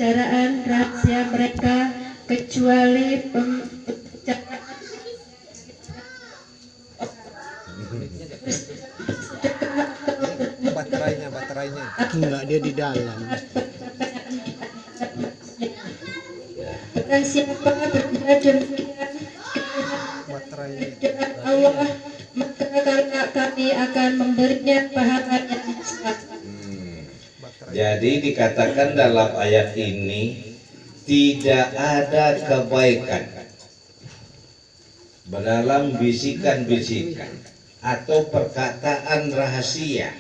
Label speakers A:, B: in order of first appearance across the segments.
A: pembicaraan rahasia mereka kecuali pembicaraan
B: baterainya
C: enggak, dia di dalam.
A: Barang siapa berbuat demikian dengan Allah, maka kami akan memberinya pahala yang besar.
D: Jadi dikatakan dalam ayat ini tidak ada kebaikan dalam bisikan-bisikan atau perkataan rahasia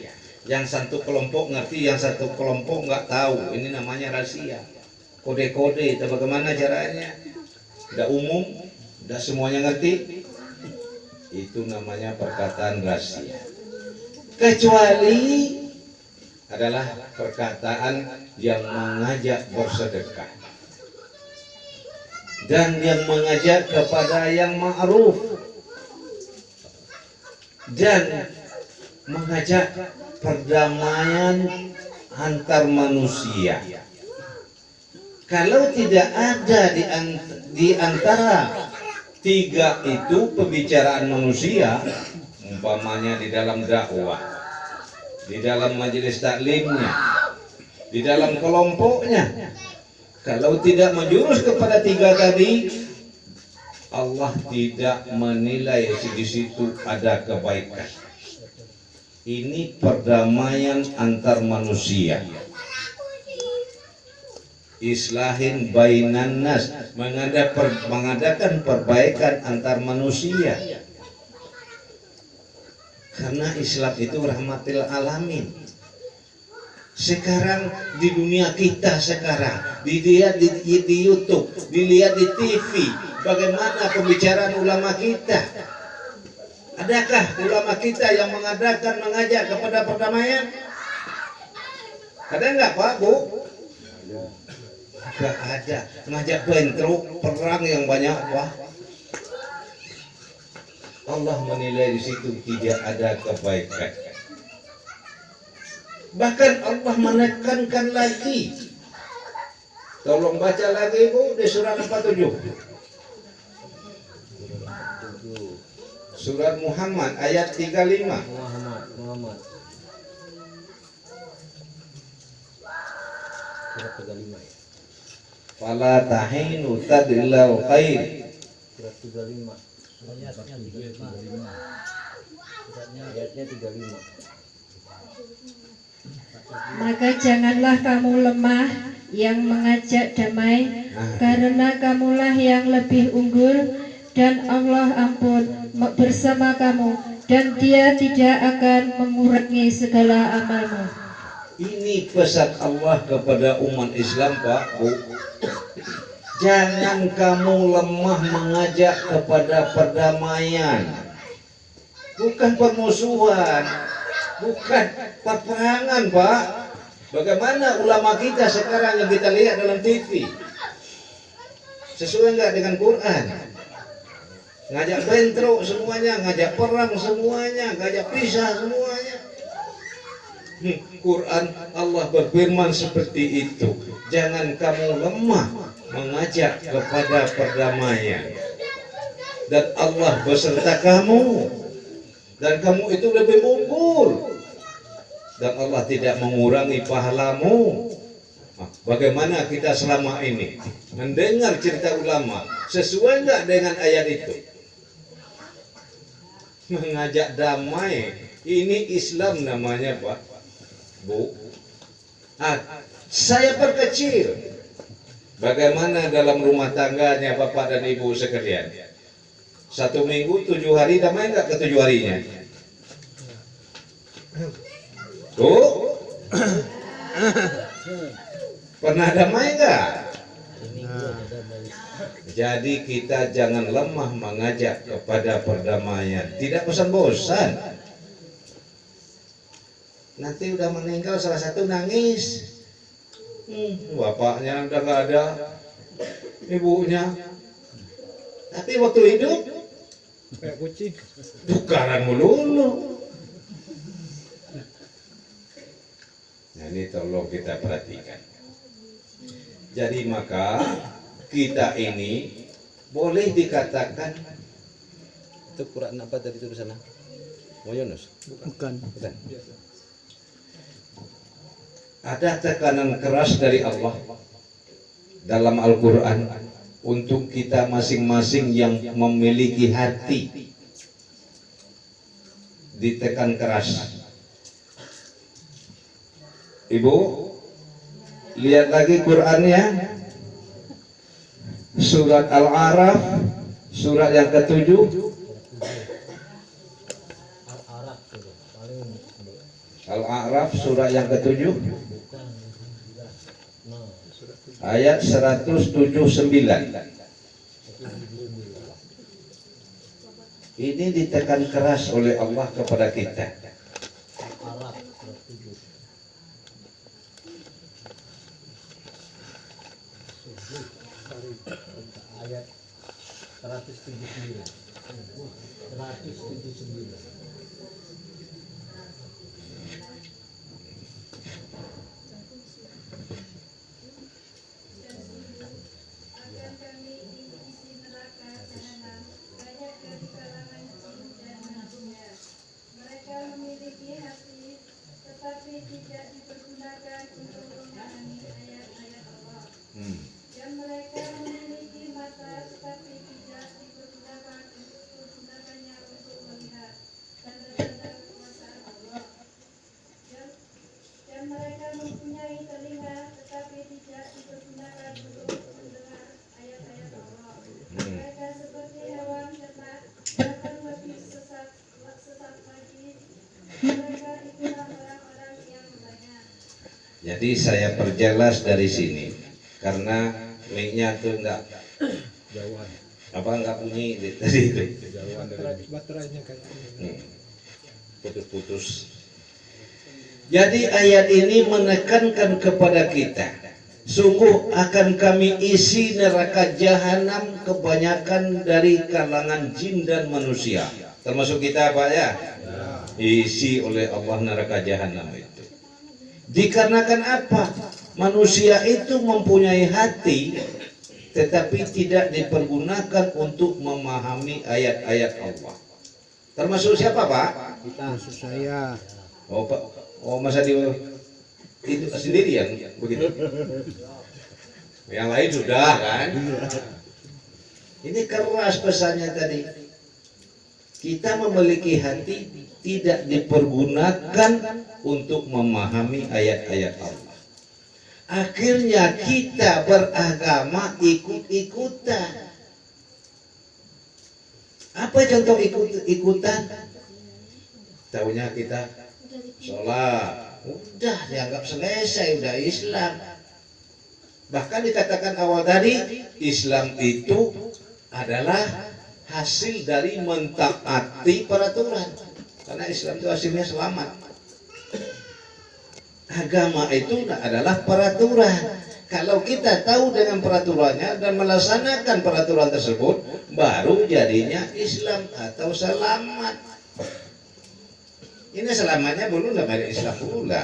D: yang satu kelompok ngerti, yang satu kelompok nggak tahu. Ini namanya rahasia, kode-kode. Itu bagaimana caranya? Tidak umum, tidak semuanya ngerti. Itu namanya perkataan rahasia. Kecuali adalah perkataan yang mengajak bersedekah dan yang mengajak kepada yang ma'ruf dan mengajak perdamaian antar manusia. Kalau tidak ada di antara tiga itu pembicaraan manusia, umpamanya di dalam dakwah, di dalam majelis taklimnya, di dalam kelompoknya, kalau tidak menjurus kepada tiga tadi, Allah tidak menilai di situ ada kebaikan. Ini perdamaian antar manusia, islahin bainan nas, mengadakan perbaikan antar manusia. Karena Islam itu rahmatil alamin. Sekarang di dunia kita sekarang, dilihat di YouTube, dilihat di TV, bagaimana pembicaraan ulama kita. Adakah ulama kita yang mengajak kepada perdamaian? Ada enggak Pak, Bu? Enggak ada. Ngajak bentrok, perang yang banyak, Pak. Allah menilai di situ tidak ada kebaikan. Bahkan Allah menekankan lagi. Tolong baca lagi Bu di surat 47. Surat Muhammad ayat 35.
B: Muhammad. Surat 35 ya.
D: Fala tahinu tadillal khair.
B: Surat 35. Ayatnya 35.
A: Maka janganlah kamu lemah yang mengajak damai, karena kamulah yang lebih unggul, dan Allah ampun bersama kamu, dan Dia tidak akan mengurangi segala amalmu.
D: Ini pesan Allah kepada umat Islam, Pak, Bu. Jangan kamu lemah mengajak kepada perdamaian, bukan permusuhan, bukan peperangan, Pak. Bagaimana ulama kita sekarang yang kita lihat dalam TV? Sesuai nggak dengan Quran? Ngajak bentrok semuanya, ngajak perang semuanya, ngajak pisah semuanya. Quran Allah berfirman seperti itu. Jangan kamu lemah mengajak kepada perdamaian, dan Allah beserta kamu, dan kamu itu lebih unggul, dan Allah tidak mengurangi pahalamu. Bagaimana kita selama ini mendengar cerita ulama, sesuai nggak dengan ayat itu? Mengajak damai, ini Islam namanya, Pak, Bu. Saya perkecil, bagaimana dalam rumah tangganya Bapak dan Ibu sekalian? 1 minggu 7 hari damai nggak ke 7 harinya? Tuh, pernah damai nggak? Jadi kita jangan lemah mengajak kepada perdamaian, tidak bosan-bosan. Nanti udah meninggal salah satu nangis, bapaknya udah nggak ada, ibunya, tapi waktu hidup
B: Kayak kucing.
D: tukaran melulu. Nah, ini tolong kita perhatikan. Jadi maka kita ini boleh dikatakan
B: Itu Quran apa tadi tulisannya? Mau Yunus?
C: Bukan.
B: Bukan.
D: ada tekanan keras dari Allah dalam Al-Quran untuk kita masing-masing yang memiliki hati ditekan keras. Ibu, lihat lagi Qurannya, surat Al-A'raf, surat yang ke-7. Al-A'raf surat yang ke-7 ayat 179. Ini ditekan keras oleh Allah kepada kita.
B: Ayat 179. 179.
A: Dan mereka memiliki mata tetapi tidak dipergunakan untuk menggunakannya untuk melihat tanda-tanda kekuasaan Allah. Dan mereka mempunyai telinga tetapi tidak dipergunakan untuk mendengar ayat-ayat Allah. Mereka seperti hewan ternak, bahkan lebih sesat lagi. Mereka itulah orang-orang yang banyak.
D: Jadi saya perjelas dari sini karena mic-nya tuh enggak
B: Jauhan.
D: enggak bunyi tadi itu.
B: Jauhan dari
C: Baterainya kayak
D: Putus-putus. Jadi ayat ini menekankan kepada kita, sungguh akan kami isi neraka jahanam kebanyakan dari kalangan jin dan manusia. Termasuk kita Pak ya? Isi oleh Allah neraka jahanam itu. Dikarenakan apa? Manusia itu mempunyai hati tetapi tidak dipergunakan untuk memahami ayat-ayat Allah. Termasuk siapa Pak?
C: kita saya.
D: Oh Pak, masa di itu sendirian begitu. Yang lain sudah kan? Ini keras pesannya tadi. Kita memiliki hati tidak dipergunakan untuk memahami ayat-ayat Allah. Akhirnya kita beragama ikut-ikutan. Apa contoh ikut-ikutan? Tahunya kita sholat, udah dianggap selesai, udah Islam. Bahkan dikatakan awal tadi, Islam itu adalah hasil dari mentaati peraturan. Karena Islam itu hasilnya selamat. Agama itu adalah peraturan. Kalau kita tahu dengan peraturannya dan melaksanakan peraturan tersebut, baru jadinya Islam atau selamat. Ini selamatnya belum dari Islam pula.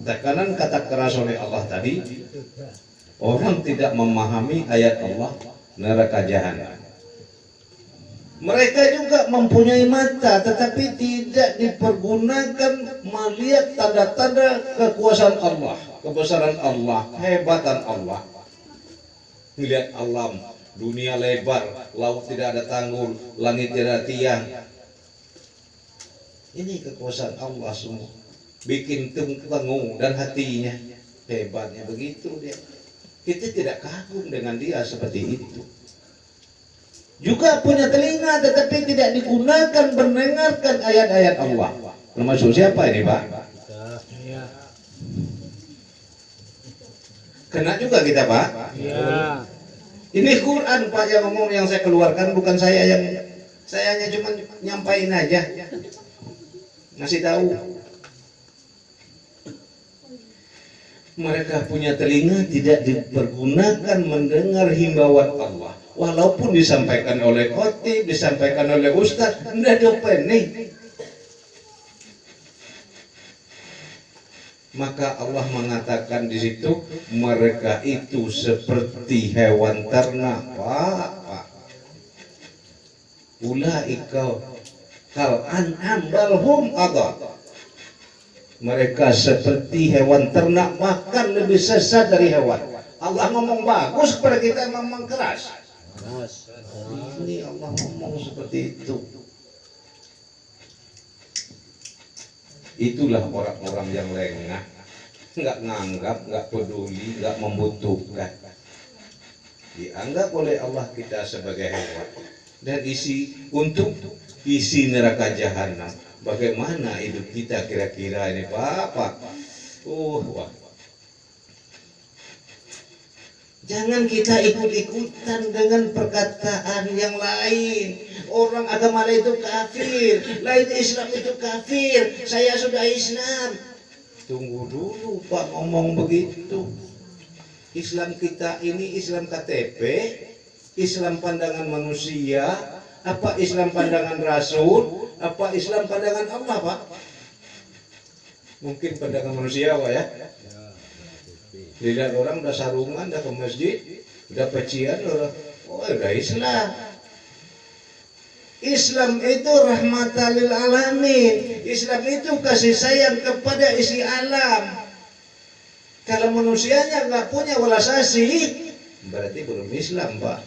D: Tekanan kata keras oleh Allah tadi, orang tidak memahami ayat Allah, neraka jahanam. Mereka juga mempunyai mata tetapi tidak dipergunakan melihat tanda-tanda kekuasaan Allah, kebesaran Allah, kehebatan Allah. Melihat alam, dunia lebar, laut tidak ada tanggul, langit tidak ada tiang. Ini kekuasaan Allah semua. Bikin tengu dan hatinya. Hebatnya begitu dia. Kita tidak kagum dengan dia seperti itu. Juga punya telinga tetapi tidak digunakan mendengarkan ayat-ayat Allah. Termasuk siapa ini Pak?
C: Iya.
D: Kena juga kita Pak?
C: Iya.
D: Ini Quran Pak yang ngomong, yang saya keluarkan, bukan saya hanya cuma nyampain aja, ngasih tahu. Mereka punya telinga tidak dipergunakan mendengar himbauan Allah. Walaupun disampaikan oleh khotib, disampaikan oleh ustaz, tidak diopening. Maka Allah mengatakan di situ mereka itu seperti hewan ternak, Pak. Ulaika kal an'am bal hum adall. Mereka seperti hewan ternak, bahkan lebih sesat dari hewan. Allah ngomong bagus kepada kita, ngomong keras. Ini Allah ngomong seperti itu. Itulah orang-orang yang lengah, nggak nganggap, nggak peduli, nggak membutuhkan. Dianggap oleh Allah kita sebagai hewan dan isi neraka jahanam. Bagaimana hidup kita kira-kira ini, Bapak? Wah. Jangan kita ikut-ikutan dengan perkataan yang lain. Orang agama lain itu kafir, lain Islam itu kafir. Saya sudah Islam. Tunggu dulu, Pak, ngomong begitu. Islam kita ini Islam KTP, Islam pandangan manusia, apa Islam pandangan Rasul, apa Islam pandangan Allah, Pak? Mungkin pandangan manusia, Pak, ya. Lihat orang udah sarungan, udah ke masjid, udah pecian, udah Islam. Islam itu rahmatan lil alamin. Islam itu kasih sayang kepada isi alam. Kalau manusianya nggak punya welas asih, berarti belum Islam, Pak.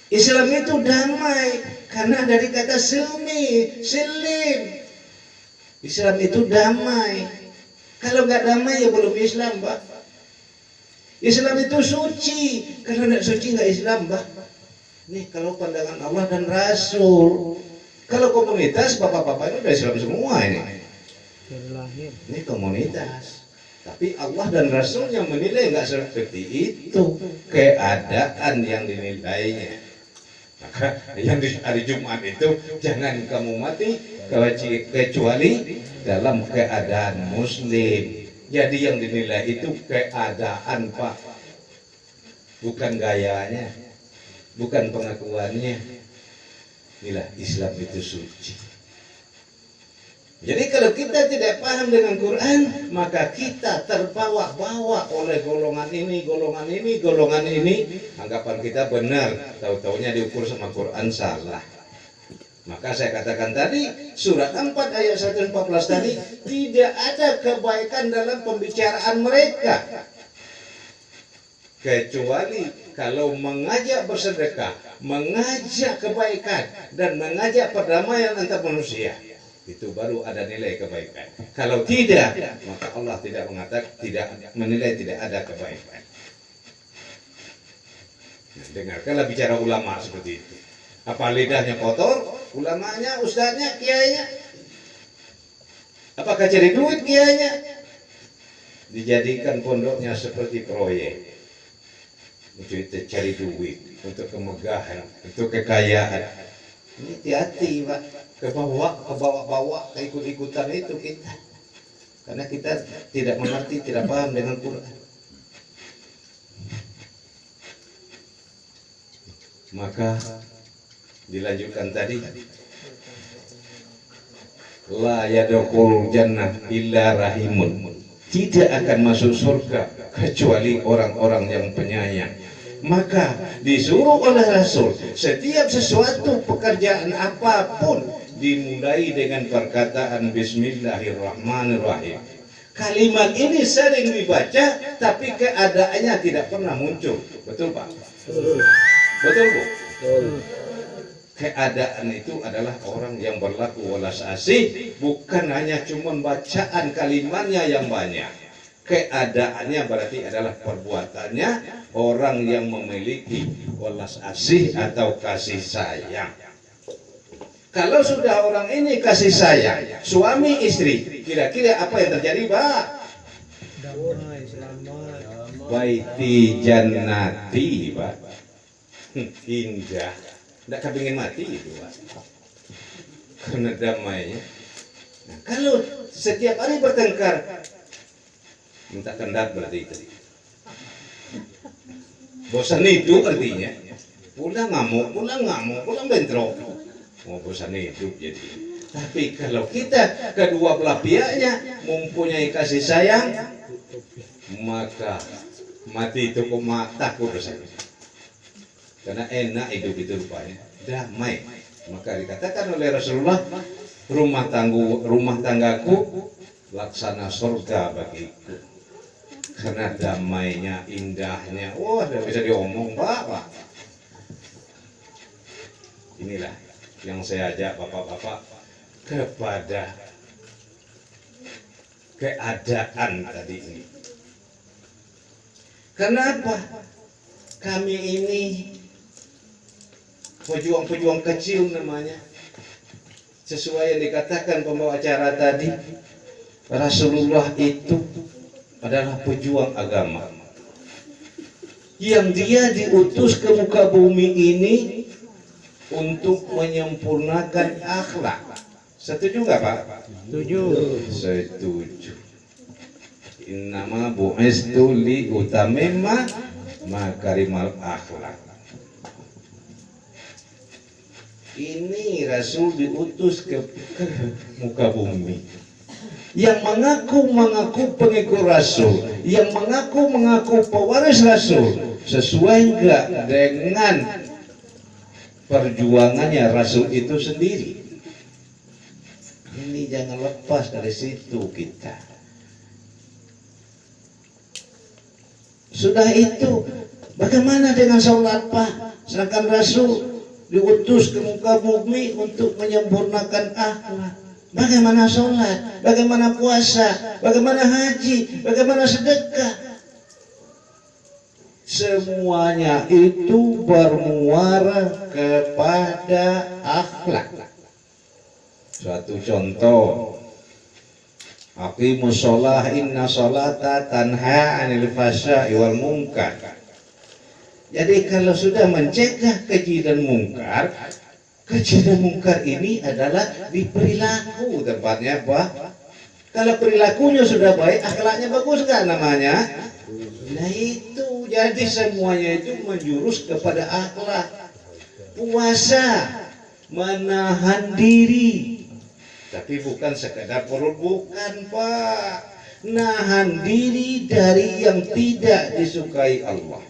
D: Islam itu damai karena dari kata silmi, silim. Islam itu damai. Kalau nggak damai ya belum Islam, Pak. Islam itu suci, kalau nggak suci nggak Islam, Pak. Nih kalau pandangan Allah dan Rasul. Kalau komunitas bapak-bapak ini udah Islam semua ini. Ini komunitas. Tapi Allah dan Rasulnya menilai nggak seperti itu keadaan yang dinilainya. Maka yang di hari Jumat itu jangan kamu mati kecuali dalam keadaan muslim. Jadi yang dinilai itu keadaan, Pak, bukan gayanya, bukan pengakuannya. Inilah Islam itu suci. Jadi kalau kita tidak paham dengan Quran, maka kita terbawa-bawa oleh golongan ini, golongan ini, golongan ini. Anggapan kita benar, tahu-taunya diukur sama Quran salah. Maka saya katakan tadi, surat 4 ayat 114 tadi, tidak ada kebaikan dalam pembicaraan mereka. Kecuali kalau mengajak bersedekah, mengajak kebaikan, dan mengajak perdamaian antar manusia. Itu baru ada nilai kebaikan. Kalau tidak, maka Allah tidak mengatakan, tidak menilai tidak ada kebaikan. Nah, dengarkanlah bicara ulama seperti itu. Apa lidahnya kotor? Ulamanya, ustadznya, kiainya? Apakah cari duit kiainya? Dijadikan pondoknya seperti proyek untuk cari duit, untuk kemegahan, untuk kekayaan. Ini hati-hati, Pak. Kebawa-bawa, keikut-ikutan itu kita. Karena kita tidak mengerti, tidak paham dengan Quran. Maka dilanjutkan tadi, la yadkhulul jannah illa rahimun. Tidak akan masuk surga kecuali orang-orang yang penyayang. Maka disuruh oleh Rasul, setiap sesuatu pekerjaan apapun dimulai dengan perkataan Bismillahirrahmanirrahim. Kalimat ini sering dibaca, tapi keadaannya tidak pernah muncul. Betul, Pak? Betul, Bu? Keadaan itu adalah orang yang berlaku welas asih, bukan hanya cuma bacaan kalimatnya yang banyak. Keadaannya berarti adalah perbuatannya orang yang memiliki welas asih atau kasih sayang. Kalau sudah orang ini kasih sayang, suami istri, kira-kira apa yang terjadi, Pak?
C: Damai, selamat.
D: Baiti jannati, Pak. Indah. Tidak kepingin mati itu, Pak. Karena damainya. Nah, kalau setiap hari bertengkar, minta kendat berarti itu. Bosan hidup artinya. Pulang ngamuk, pulang bentrok. Mau bosan hidup jadi. Tapi kalau kita kedua belah pihaknya mempunyai kasih sayang, maka mati itu takut rasanya. Karena enak hidup itu rupanya, damai. Maka dikatakan oleh Rasulullah, rumah tanggaku laksana surga bagiku. Karena damainya, indahnya, wah, tidak bisa diomong, Pak. Inilah yang saya ajak bapak-bapak kepada keadaan tadi ini. Kenapa kami ini pejuang-pejuang kecil namanya, sesuai yang dikatakan pembawa acara tadi, Rasulullah itu adalah pejuang agama yang dia diutus ke muka bumi ini untuk menyempurnakan akhlak. Setuju nggak, Pak? Setuju. Innama bu'istu li utamimma makarimal akhlak. Ini Rasul diutus ke muka bumi. Yang mengaku pengikut Rasul, yang mengaku pewaris Rasul, sesuai enggak dengan perjuangannya Rasul itu sendiri. Ini jangan lepas dari situ kita. Sudah itu, bagaimana dengan sholat, Pak? Sedangkan Rasul diutus ke muka bumi untuk menyempurnakan akhlak. Bagaimana sholat? Bagaimana puasa? Bagaimana haji? Bagaimana sedekah? Semuanya itu bermuara kepada akhlak. Suatu contoh, aqimus sholah inna sholata tanha anil fasya'i wal munkar. Jadi kalau sudah mencegah keji dan mungkar, keji dan mungkar ini adalah di perilaku tempatnya, Pak. Kalau perilakunya sudah baik, akhlaknya bagus kan namanya? Nah itu, jadi semuanya itu menjurus kepada akhlak. Puasa, menahan diri, tapi bukan sekedar perut, bukan, Pak. Nahan diri dari yang tidak disukai Allah.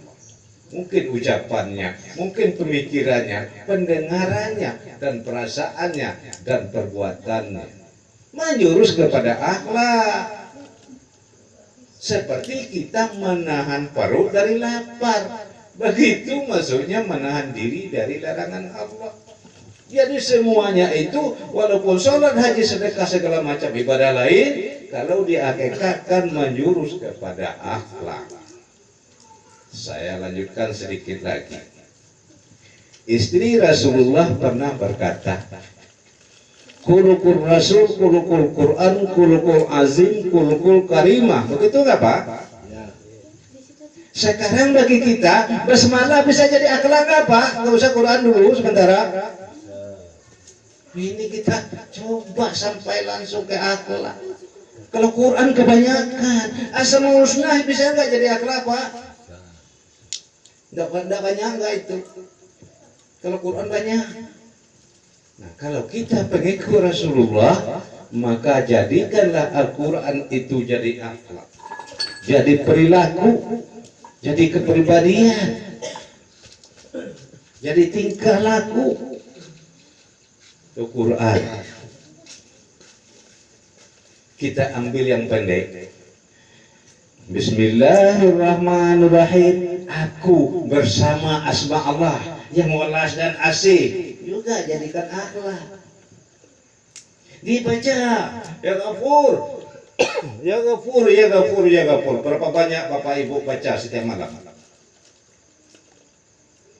D: Mungkin ucapannya, mungkin pemikirannya, pendengarannya, dan perasaannya, dan perbuatannya menjurus kepada akhlak. Seperti kita menahan perut dari lapar, begitu maksudnya menahan diri dari larangan Allah. Jadi semuanya itu, walaupun sholat, haji, sedekah, segala macam ibadah lain, kalau dihakikatkan menjurus kepada akhlak. Saya lanjutkan sedikit lagi. Istri Rasulullah pernah berkata, kulukul Rasul, kulukul Quran, kulukul azim, kulukul karimah. Begitu nggak, Pak? Sekarang bagi kita, basmalah bisa jadi akhlak nggak, Pak? Nggak usah Quran dulu sementara. Ini kita coba sampai langsung ke akhlak. Kalau Quran kebanyakan, Asmaul Husna bisa nggak jadi akhlak, Pak? Nggak banyak nggak itu. Kalau Quran banyak. Nah, kalau kita pengikut Rasulullah, maka jadikanlah Al-Quran itu jadi akhlak, jadi perilaku, jadi kepribadian, jadi tingkah laku. Al-Quran kita ambil yang pendek. Bismillahirrahmanirrahim. Aku bersama asma Allah yang welas dan asih, juga jadikan akhlak. Dibaca ya Ghafur, ya Ghafur, ya Ghafur, ya Ghafur. Berapa banyak Bapak Ibu baca setiap malam?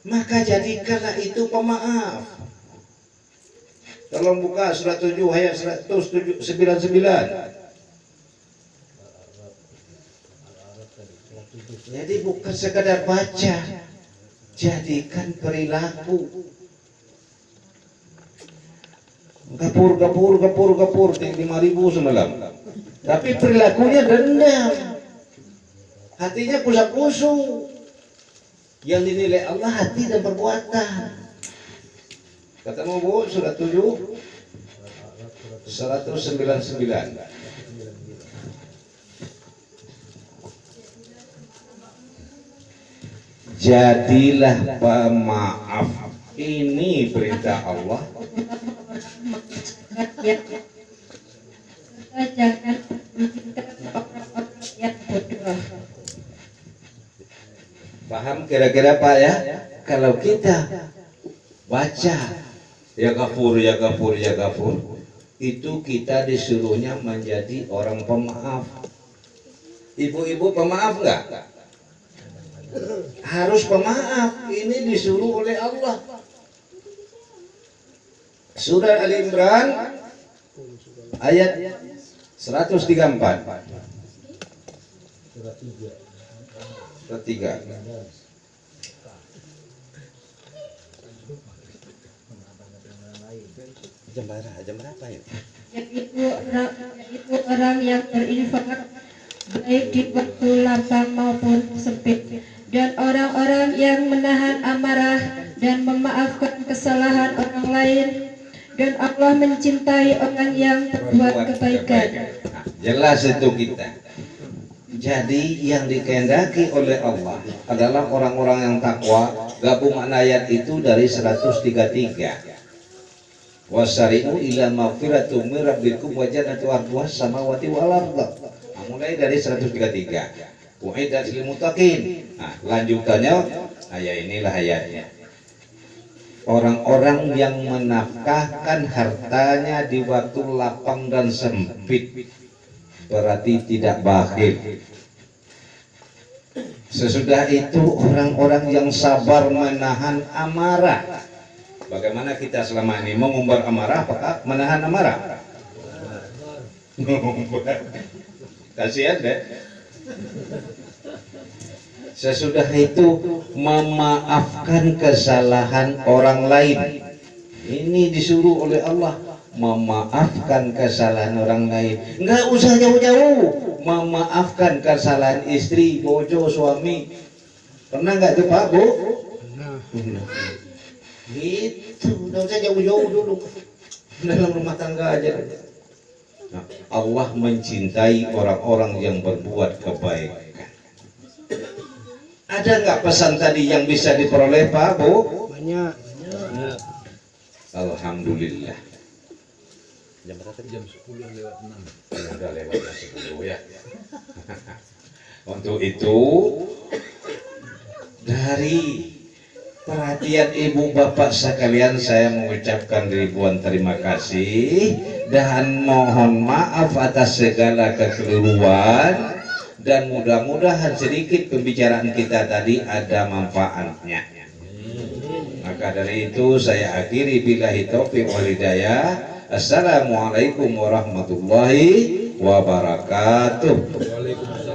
D: Maka jadikanlah itu pemaaf. Tolong buka surat 7 ayat 199. Jadi bukan sekadar baca, jadikan perilaku. Gapur 5.000 semalam. Tapi perilakunya dendam, hatinya kusak-kusu. Yang dinilai Allah hati dan perbuatan. Katamu Bu, surat 7. 199. Jadilah pemaaf. Ini perintah Allah.
A: Jangan menginginkan orang-orang yang bodoh.
D: Paham kira-kira Pak ya? Kalau kita baca ya Ghafur ya Ghafur ya Ghafur, itu kita disuruhnya menjadi orang pemaaf. Ibu-ibu pemaaf enggak? Harus pemaaf. Ini disuruh oleh Allah. Surah Ali Imran ayat 134. Surat 3.
B: Jam berapa ya?
A: Yaitu orang yang berinfak baik di waktu lapang maupun sempit, dan orang-orang yang menahan amarah dan memaafkan kesalahan orang lain, dan Allah mencintai orang yang berbuat kebaikan.
D: Nah, jelas itu kita. Jadi yang dikehendaki oleh Allah adalah orang-orang yang takwa. Gabungan ayat itu dari 133. Wasari'u ila maghfiratum min rabbikum wa jannatu arduha samawati wal ardh. Mulai dari 133. Uiddat lil muttaqin. Nah, lanjutannya ayat inilah ayatnya. Orang-orang yang menafkahkan hartanya di waktu lapang dan sempit berarti tidak bakhil. Sesudah itu orang-orang yang sabar menahan amarah. Bagaimana kita selama ini mengumbar amarah apakah menahan amarah? Kasihan deh. Sesudah itu memaafkan kesalahan orang lain. Ini disuruh oleh Allah, memaafkan kesalahan orang lain. Enggak usah jauh-jauh, memaafkan kesalahan istri, bojo, suami. Pernah nggak tuh Pak Bu? Pernah. Itu, enggak usah jauh-jauh dulu. Dalam rumah tangga aja. Nah, Allah mencintai orang-orang yang berbuat kebaikan. Ada nggak pesan tadi yang bisa diperoleh Pak Bu?
C: Banyak.
D: Alhamdulillah.
B: Jam berapa?
C: Jam 10 lewat 6.
D: Ya, udah lewat 10 ya. Untuk itu dari perhatian ibu bapak sekalian saya mengucapkan ribuan terima kasih dan mohon maaf atas segala kekeliruan. Dan mudah-mudahan sedikit pembicaraan kita tadi ada manfaatnya. Maka dari itu saya akhiri billahi taufiq wal hidayah. Assalamualaikum warahmatullahi wabarakatuh.
C: Waalaikumsalam.